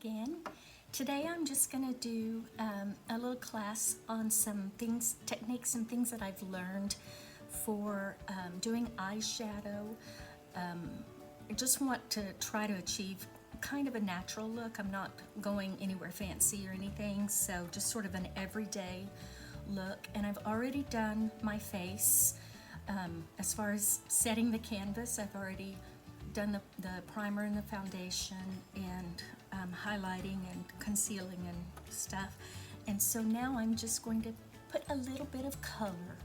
again. Today I'm just going to do a little class on some things, techniques and things that I've learned for doing eyeshadow. I just want to try to achieve kind of a natural look. I'm not going anywhere fancy or anything, so just sort of an everyday look. And I've already done my face. As far as setting the canvas, I've already done the primer and the foundation and highlighting and concealing and stuff. And so now I'm just going to put a little bit of color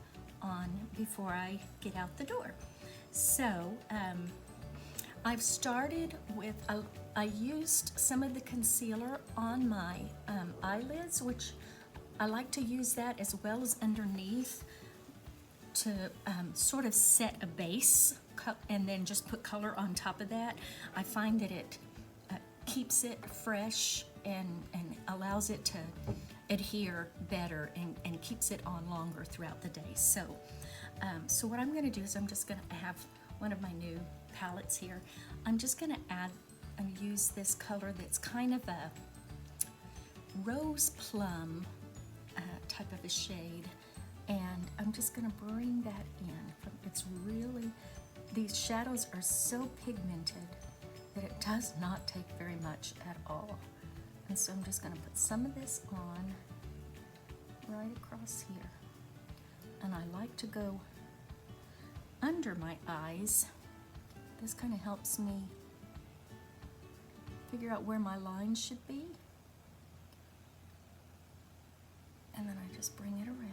on before I get out the door. So I've started with, I used some of the concealer on my eyelids, which I like to use that as well as underneath to sort of set a base and then just put color on top of that. I find that it keeps it fresh and allows it to adhere better and keeps it on longer throughout the day. So, so what I'm going to do is I'm just going to have one of my new palettes here. I'm just going to add and use this color that's kind of a rose plum type of a shade. And I'm just going to bring that in. It's really, these shadows are so pigmented that it does not take very much at all. And so I'm just going to put some of this on right across here. And I like to go under my eyes. This kind of helps me figure out where my lines should be. And then I just bring it around.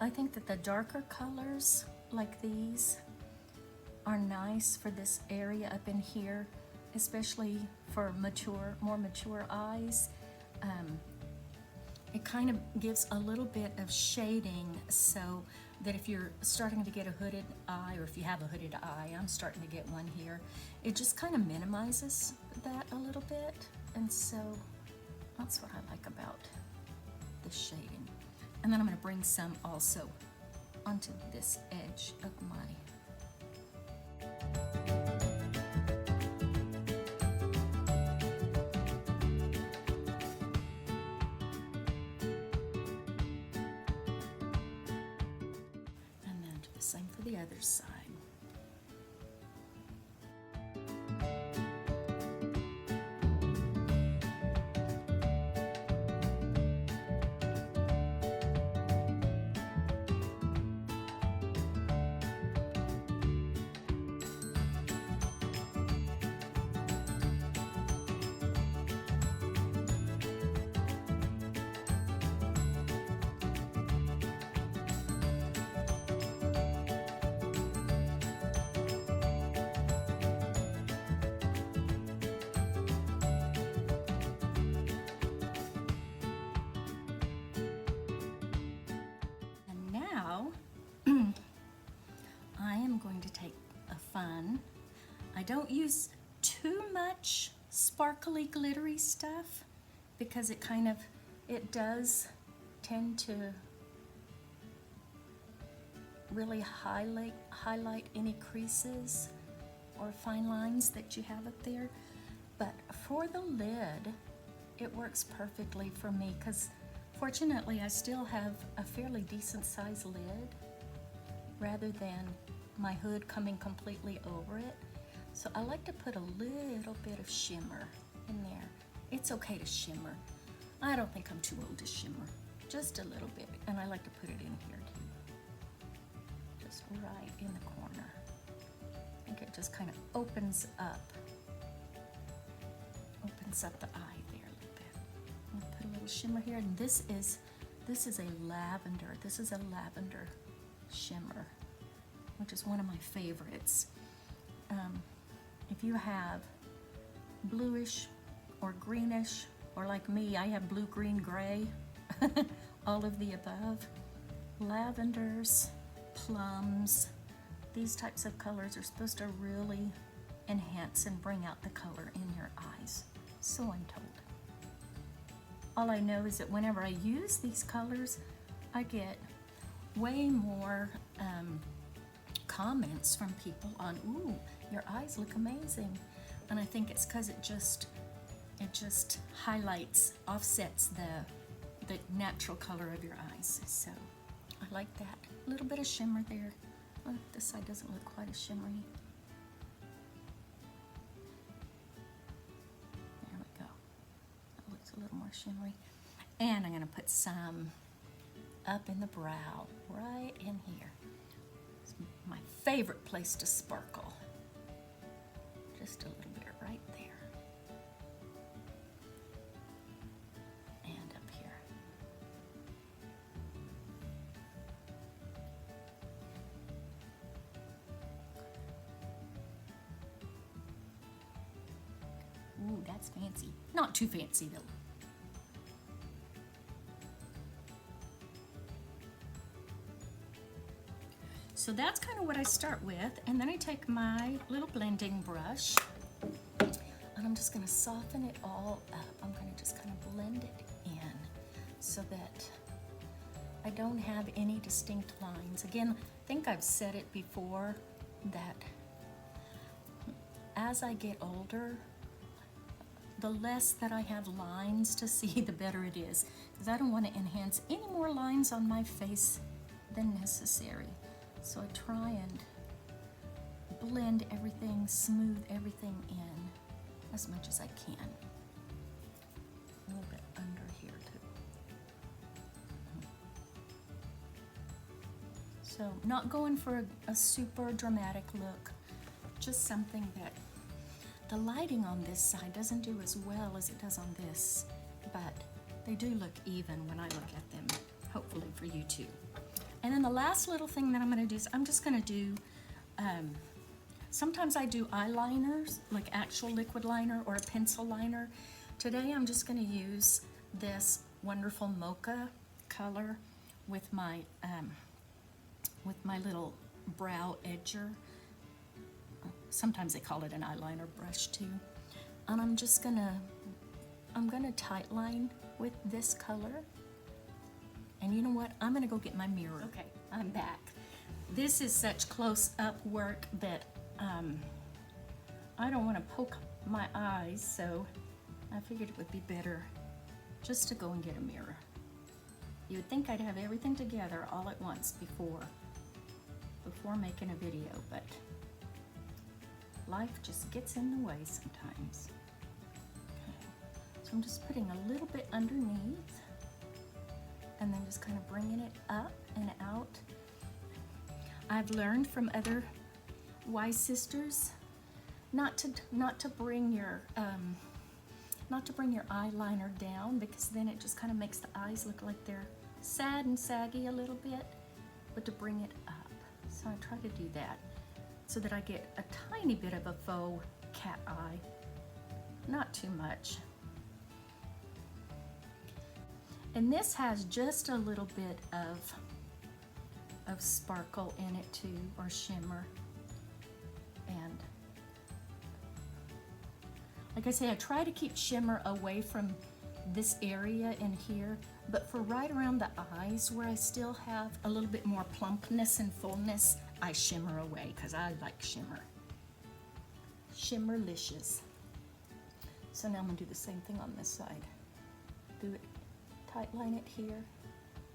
I think that the darker colors like these are nice for this area up in here, especially for more mature eyes. It kind of gives a little bit of shading so that if you're starting to get a hooded eye, or if you have a hooded eye, I'm starting to get one here, it just kind of minimizes that a little bit. And so that's what I like about the shading. And then I'm going to bring some also onto this edge of my and then do the same for the other side. Going to take a fun. I don't use too much sparkly glittery stuff because it does tend to really highlight any creases or fine lines that you have up there. But for the lid, it works perfectly for me because fortunately I still have a fairly decent sized lid rather than my hood coming completely over it. So I like to put a little bit of shimmer in there. It's okay to shimmer. I don't think I'm too old to shimmer. Just a little bit. And I like to put it in here too. Just right in the corner. I think it just kind of opens up the eye there a little bit. I'm gonna put a little shimmer here. And this is a lavender. This is a lavender shimmer, which is one of my favorites. If you have bluish or greenish, or like me, I have blue, green, gray, all of the above, lavenders, plums, these types of colors are supposed to really enhance and bring out the color in your eyes. So I'm told. All I know is that whenever I use these colors, I get way more comments from people on, ooh, your eyes look amazing. And I think it's because it just highlights, offsets the natural color of your eyes. So I like that. A little bit of shimmer there. Oh, this side doesn't look quite as shimmery. There we go. That looks a little more shimmery. And I'm going to put some up in the brow, right in here. It's my favorite place to sparkle. Just a little bit right there. And up here. Ooh, that's fancy. Not too fancy though. So that's kind of what I start with, and then I take my little blending brush and I'm just going to soften it all up. I'm going to just kind of blend it in so that I don't have any distinct lines. Again, I think I've said it before that as I get older, the less that I have lines to see, the better it is, because I don't want to enhance any more lines on my face than necessary. So I try and blend everything, smooth everything in as much as I can. A little bit under here too. So not going for a super dramatic look, just something that the lighting on this side doesn't do as well as it does on this, but they do look even when I look at them, hopefully for you too. And then the last little thing that I'm going to do is I'm just going to do, sometimes I do eyeliners, like actual liquid liner or a pencil liner. Today I'm just going to use this wonderful mocha color with my little brow edger. Sometimes they call it an eyeliner brush too. And I'm gonna tight line with this color. And you know what? I'm gonna go get my mirror. Okay, I'm back. This is such close up work that I don't want to poke my eyes, so I figured it would be better just to go and get a mirror. You would think I'd have everything together all at once before making a video, but life just gets in the way sometimes. Okay. So I'm just putting a little bit underneath and then just kind of bringing it up and out. I've learned from other wise sisters not to bring your eyeliner down, because then it just kind of makes the eyes look like they're sad and saggy a little bit, but to bring it up. So I try to do that so that I get a tiny bit of a faux cat eye, not too much. And this has just a little bit of sparkle in it too, or shimmer. And like I say, I try to keep shimmer away from this area in here, but for right around the eyes where I still have a little bit more plumpness and fullness, I shimmer away because I like shimmer. Shimmerlicious. So now I'm gonna do the same thing on this side. Do it, tight line it here.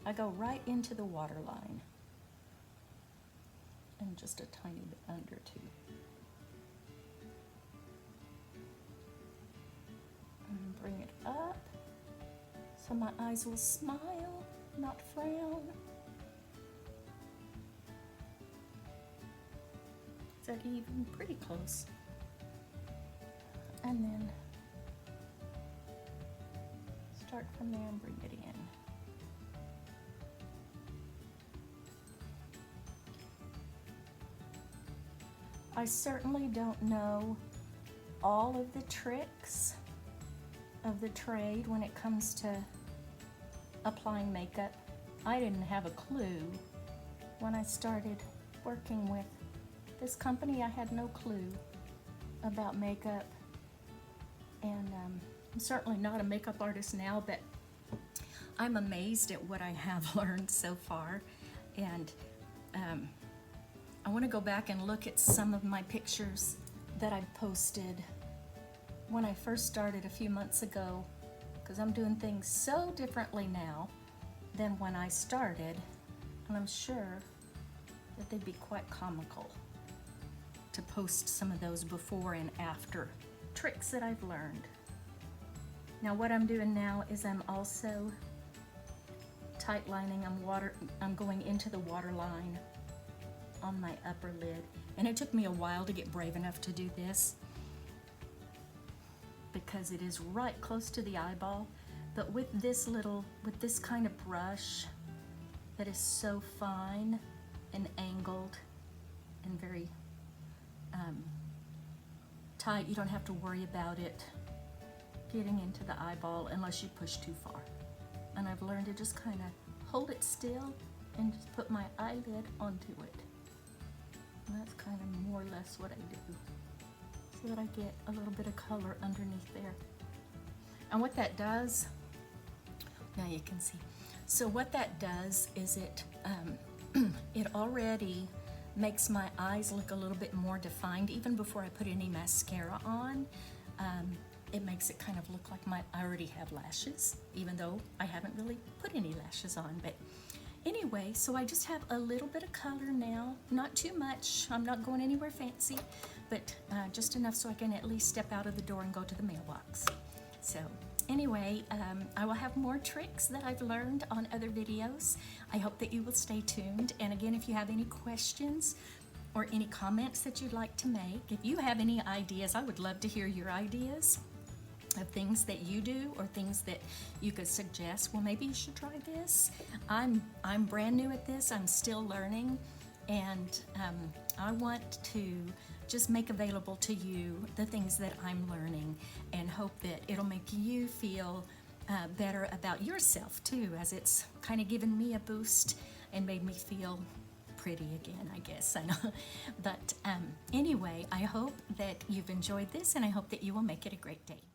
I go right into the waterline. And just a tiny bit under too. And bring it up so my eyes will smile, not frown. Is that even? Pretty close. And then start from there and bring it in. I certainly don't know all of the tricks of the trade when it comes to applying makeup. I didn't have a clue when I started working with this company. I had no clue about makeup, and I'm certainly not a makeup artist now, but I'm amazed at what I have learned so far. And I want to go back and look at some of my pictures that I posted when I first started a few months ago, because I'm doing things so differently now than when I started, and I'm sure that they'd be quite comical to post some of those before and after tricks that I've learned. Now what I'm doing now is I'm also tight lining. I'm going into the waterline on my upper lid, and it took me a while to get brave enough to do this because it is right close to the eyeball. But with this kind of brush that is so fine and angled and very tight, you don't have to worry about it getting into the eyeball unless you push too far. And I've learned to just kind of hold it still and just put my eyelid onto it. And that's kind of more or less what I do, so that I get a little bit of color underneath there. And what that does, now you can see. So what that does is it already makes my eyes look a little bit more defined even before I put any mascara on. It makes it kind of look like I already have lashes, even though I haven't really put any lashes on. But anyway, so I just have a little bit of color now, not too much. I'm not going anywhere fancy, but just enough so I can at least step out of the door and go to the mailbox. So anyway, I will have more tricks that I've learned on other videos. I hope that you will stay tuned. And again, if you have any questions or any comments that you'd like to make, if you have any ideas, I would love to hear your ideas of things that you do or things that you could suggest. Well, maybe you should try this. I'm brand new at this. I'm still learning, and I want to just make available to you the things that I'm learning, and hope that it'll make you feel better about yourself too, as it's kind of given me a boost and made me feel pretty again, I guess. I know. But anyway, I hope that you've enjoyed this, and I hope that you will make it a great day.